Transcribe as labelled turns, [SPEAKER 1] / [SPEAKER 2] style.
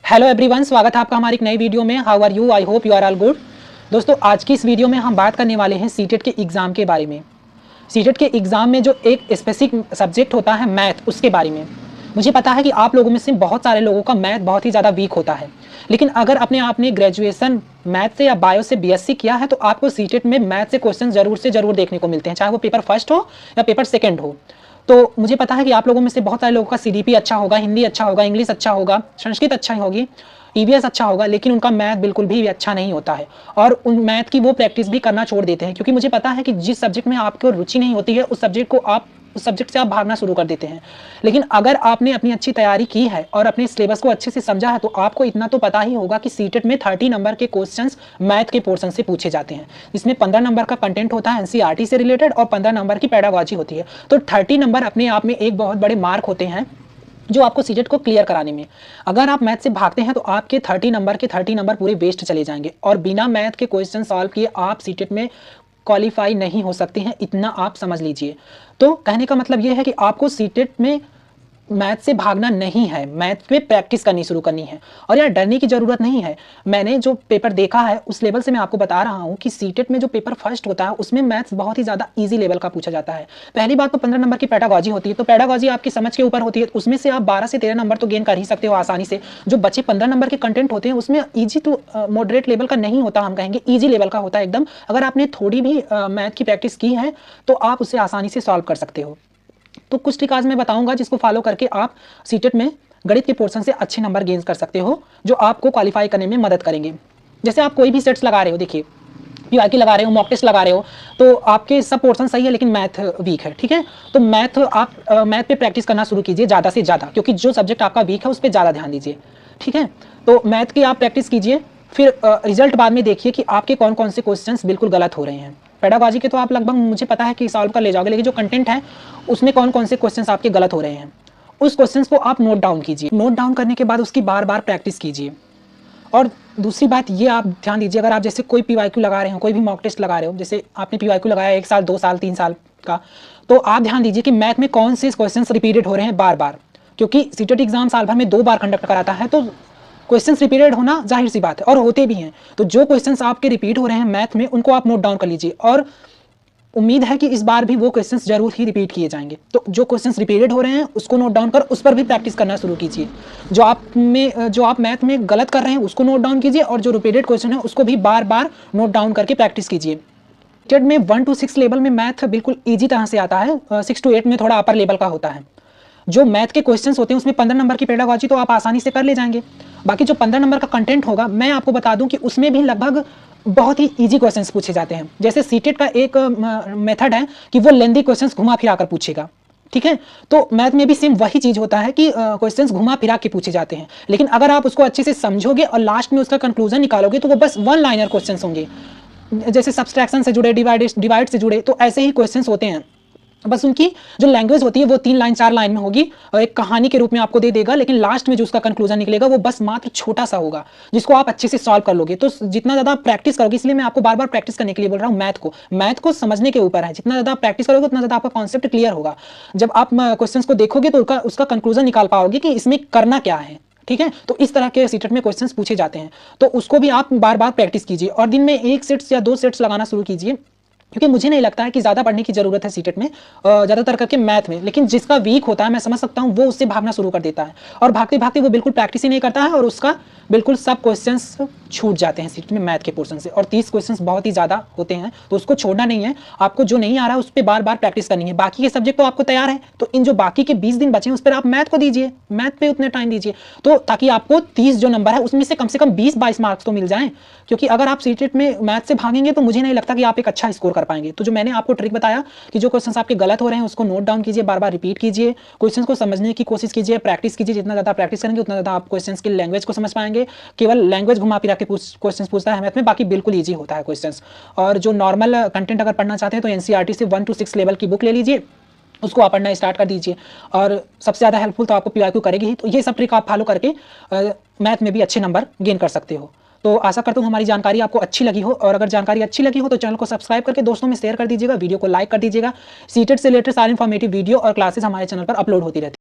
[SPEAKER 1] Hello everyone, स्वागत है आपका हमारी एक नई वीडियो में। How are you? I hope you are all good. दोस्तों, आज की इस वीडियो में हम बात करने वाले हैं सीटेट के एग्ज़ाम के बारे में। सीटेट के एग्ज़ाम में जो एक स्पेसिफिक सब्जेक्ट होता है मैथ, उसके बारे में। मुझे पता है कि आप लोगों में से बहुत सारे लोगों का मैथ बहुत ही ज़्यादा वीक होता है, लेकिन अगर अपने आपने ग्रेजुएशन मैथ से या बायो से बीएससी किया है तो आपको सीटेट में मैथ से क्वेश्चन ज़रूर से ज़रूर देखने को मिलते हैं, चाहे वो पेपर फर्स्ट हो या पेपर सेकेंड हो। तो मुझे पता है कि आप लोगों में से बहुत सारे लोगों का सीडीपी अच्छा होगा, हिंदी अच्छा होगा, इंग्लिश अच्छा होगा, संस्कृत अच्छा होगी, ईवीएस अच्छा होगा, लेकिन उनका मैथ बिल्कुल भी अच्छा नहीं होता है और उन मैथ की वो प्रैक्टिस भी करना छोड़ देते हैं, क्योंकि मुझे पता है कि जिस सब्जेक्ट में आपको रुचि नहीं होती है उस सब्जेक्ट से आप भागना शुरू कर देते हैं। लेकिन अगर आपने अपनी अच्छी तैयारी की है और अपने सिलेबस को अच्छे से समझा है तो आपको इतना तो पता ही होगा कि सीटेट में 30 नंबर के क्वेश्चंस मैथ के पोर्शन से पूछे जाते हैं। इसमें 15 नंबर का कंटेंट होता है एनसीईआरटी से रिलेटेड और 15 नंबर की पेडागॉजी होती है। तो 30 नंबर अपने आप में एक बहुत बड़े मार्क होते हैं जो आपको सीटेट को क्लियर कराने में। अगर आप मैथ से भागते हैं तो आपके 30 नंबर पूरे वेस्ट चले जाएंगे और बिना मैथ के क्वेश्चन सॉल्व किए आप सीटेट में क्वालिफाई नहीं हो सकते हैं, इतना आप समझ लीजिए। तो कहने का मतलब यह है कि आपको सीटेट में मैथ से भागना नहीं है, मैथ पे प्रैक्टिस करनी शुरू करनी है। और यार, डरने की ज़रूरत नहीं है। मैंने जो पेपर देखा है उस लेवल से मैं आपको बता रहा हूँ कि सीटेट में जो पेपर फर्स्ट होता है उसमें मैथ्स बहुत ही ज़्यादा इजी लेवल का पूछा जाता है। पहली बात तो 15 नंबर की पेडागॉजी होती है, तो पेडागॉजी आपकी समझ के ऊपर होती है, उसमें से आप 12 से 13 नंबर तो गेन कर ही सकते हो आसानी से। जो बचे 15 नंबर के कंटेंट होते हैं उसमें ईजी टू मॉडरेट लेवल का नहीं होता, हम कहेंगे ईजी लेवल का होता है एकदम। अगर आपने थोड़ी भी मैथ की प्रैक्टिस की है तो आप उसे आसानी से सॉल्व कर सकते हो। तो कुछ ट्रिक आज मैं बताऊंगा जिसको फॉलो करके आप सीटेट में गणित के पोर्शन से अच्छे नंबर गेन कर सकते हो, जो आपको क्वालिफाई करने में मदद करेंगे। जैसे आप कोई भी सेट्स लगा रहे हो, देखिए पीवाईक्यू लगा रहे हो, मॉक टेस्ट लगा रहे हो, तो आपके सब पोर्शन सही है लेकिन मैथ वीक है, ठीक है। तो मैथ पे प्रैक्टिस करना शुरू कीजिए ज़्यादा से ज़्यादा, क्योंकि जो सब्जेक्ट आपका वीक है उस पर ज़्यादा ध्यान दीजिए, ठीक है। तो मैथ की आप प्रैक्टिस कीजिए, फिर रिजल्ट बाद में देखिए कि आपके कौन कौन से क्वेश्चंस बिल्कुल गलत हो रहे हैं। पेडागॉजी के तो आप लगभग मुझे पता है कि सॉल्व कर ले जाओगे, लेकिन जो कंटेंट है उसमें कौन कौन से क्वेश्चंस आपके गलत हो रहे हैं उस क्वेश्चंस को आप नोट डाउन कीजिए। नोट डाउन करने के बाद उसकी बार बार प्रैक्टिस कीजिए। और दूसरी बात ये आप ध्यान दीजिए, अगर आप जैसे कोई पीवाईक्यू लगा रहे हो, कोई भी मॉक टेस्ट लगा रहे हो, जैसे आपने पीवाईक्यू लगाया 1 साल 2 साल 3 साल का, तो आप ध्यान दीजिए कि मैथ में कौन से क्वेश्चंस रिपीटेड हो रहे हैं बार बार, क्योंकि सीटेट एग्जाम साल भर में 2 बार कंडक्ट कराता है, तो क्वेश्चंस रिपीटेड होना जाहिर सी बात है और होते भी हैं। तो जो क्वेश्चंस आपके रिपीट हो रहे हैं मैथ में उनको आप नोट डाउन कर लीजिए और उम्मीद है कि इस बार भी वो क्वेश्चंस जरूर ही रिपीट किए जाएंगे। तो जो क्वेश्चंस रिपीटेड हो रहे हैं उसको नोट डाउन कर उस पर भी प्रैक्टिस करना शुरू कीजिए। जो आप मैथ में गलत कर रहे हैं उसको नोट डाउन कीजिए और जो रिपीटेड क्वेश्चन है उसको भी बार बार नोट डाउन करके प्रैक्टिस कीजिए। टेट में 1 to 6 लेवल में मैथ बिल्कुल ईजी तरह से आता है, 6 to 8 में थोड़ा अपर लेवल का होता है। जो मैथ के क्वेश्चंस होते हैं उसमें 15 नंबर की पेडागॉजी तो आप आसानी से कर ले जाएंगे। बाकी जो 15 नंबर का कंटेंट होगा, मैं आपको बता दूं कि उसमें भी लगभग बहुत ही इजी क्वेश्चंस पूछे जाते हैं। जैसे सीटेट का एक मेथड है कि वो लेंदी क्वेश्चंस घुमा फिरा कर पूछेगा, ठीक है। तो मैथ में भी सेम वही चीज होता है कि क्वेश्चंस घुमा फिरा के पूछे जाते हैं, लेकिन अगर आप उसको अच्छे से समझोगे और लास्ट में उसका कंक्लूजन निकालोगे तो वो बस 1 लाइनर क्वेश्चंस होंगे। जैसे सब्सट्रैक्शन से जुड़े, डिवाइड से जुड़े, तो ऐसे ही क्वेश्चंस होते हैं। बस उनकी जो लैंग्वेज होती है वो 3 लाइन 4 लाइन में होगी और एक कहानी के रूप में आपको दे देगा, लेकिन लास्ट में जो उसका कंक्लूजन निकलेगा वो बस मात्र छोटा सा होगा जिसको आप अच्छे से सॉल्व कर लोगे। तो जितना ज़्यादा प्रैक्टिस करोगे, इसलिए मैं आपको बार बार प्रैक्टिस करने के लिए बोल रहा हूँ। मैथ को समझने के ऊपर है, जितना ज़्यादा प्रैक्टिस करोगे उतना ज़्यादा आपका कॉन्सेप्ट क्लियर होगा। जब आप क्वेश्चन को देखोगे तो उसका कंक्लूजन निकाल पाओगे कि इसमें करना क्या है, ठीक है। तो इस तरह के सीटेट में क्वेश्चंस पूछे जाते हैं, तो उसको भी आप बार बार प्रैक्टिस कीजिए और दिन में 1 सेट्स या 2 सेट्स लगाना शुरू कीजिए, क्योंकि मुझे नहीं लगता है कि ज़्यादा पढ़ने की ज़रूरत है सीटेट में, ज़्यादातर करके मैथ में। लेकिन जिसका वीक होता है, मैं समझ सकता हूँ, वो उससे भागना शुरू कर देता है और भागते भागते वो बिल्कुल प्रैक्टिस ही नहीं करता है और उसका बिल्कुल सब क्वेश्चंस छूट जाते हैं सीटेट में मैथ के पोर्शन से। और 30 क्वेश्चंस बहुत ही ज़्यादा होते हैं, तो उसको छोड़ना नहीं है। आपको जो नहीं आ रहा है उस पर बार बार प्रैक्टिस करनी है। बाकी के सब्जेक्ट तो आपको तैयार है, तो इन जो बाकी के 20 दिन बचे हैं उस पर आप मैथ को दीजिए, मैथ पे उतने टाइम दीजिए, तो ताकि आपको 30 जो नंबर है उसमें से कम 20-22 मार्क्स तो मिल जाएं। क्योंकि अगर आप सीटेट में मैथ से भागेंगे तो मुझे नहीं लगता कि आप एक अच्छा स्कोर कर पाएंगे। तो जो मैंने आपको ट्रिक बताया कि जो क्वेश्चंस आपके गलत हो रहे हैं उसको नोट डाउन कीजिए, बार बार रिपीट कीजिए, क्वेश्चंस को समझने की कोशिश कीजिए, प्रैक्टिस कीजिए। जितना ज़्यादा प्रैक्टिस करेंगे उतना ज़्यादा आप क्वेश्चंस की लैंग्वेज को समझ पाएंगे। केवल लैंग्वेज घुमा फिरा के क्वेश्चंस पूछता है मैथ में, बाकी बिल्कुल ईजी होता है क्वेश्चंस। और जो नॉर्मल कंटेंट अगर पढ़ना चाहते हैं तो एनसीईआरटी से 1 to 6 लेवल की बुक ले लीजिए, उसको आप पढ़ना स्टार्ट कर दीजिए और सबसे ज़्यादा हेल्पफुल तो आपको पीवाईक्यू करेगी ही। तो ये सब ट्रिक आप फॉलो करके मैथ में भी अच्छे नंबर गेन कर सकते हो। तो आशा करता हूँ हमारी जानकारी आपको अच्छी लगी हो, और अगर जानकारी अच्छी लगी हो तो चैनल को सब्सक्राइब करके दोस्तों में शेयर कर दीजिएगा, वीडियो को लाइक कर दीजिएगा। सीटेट से रिलेटेड सारी इन्फॉर्मेटिव वीडियो और क्लासेस हमारे चैनल पर अपलोड होती रहती है।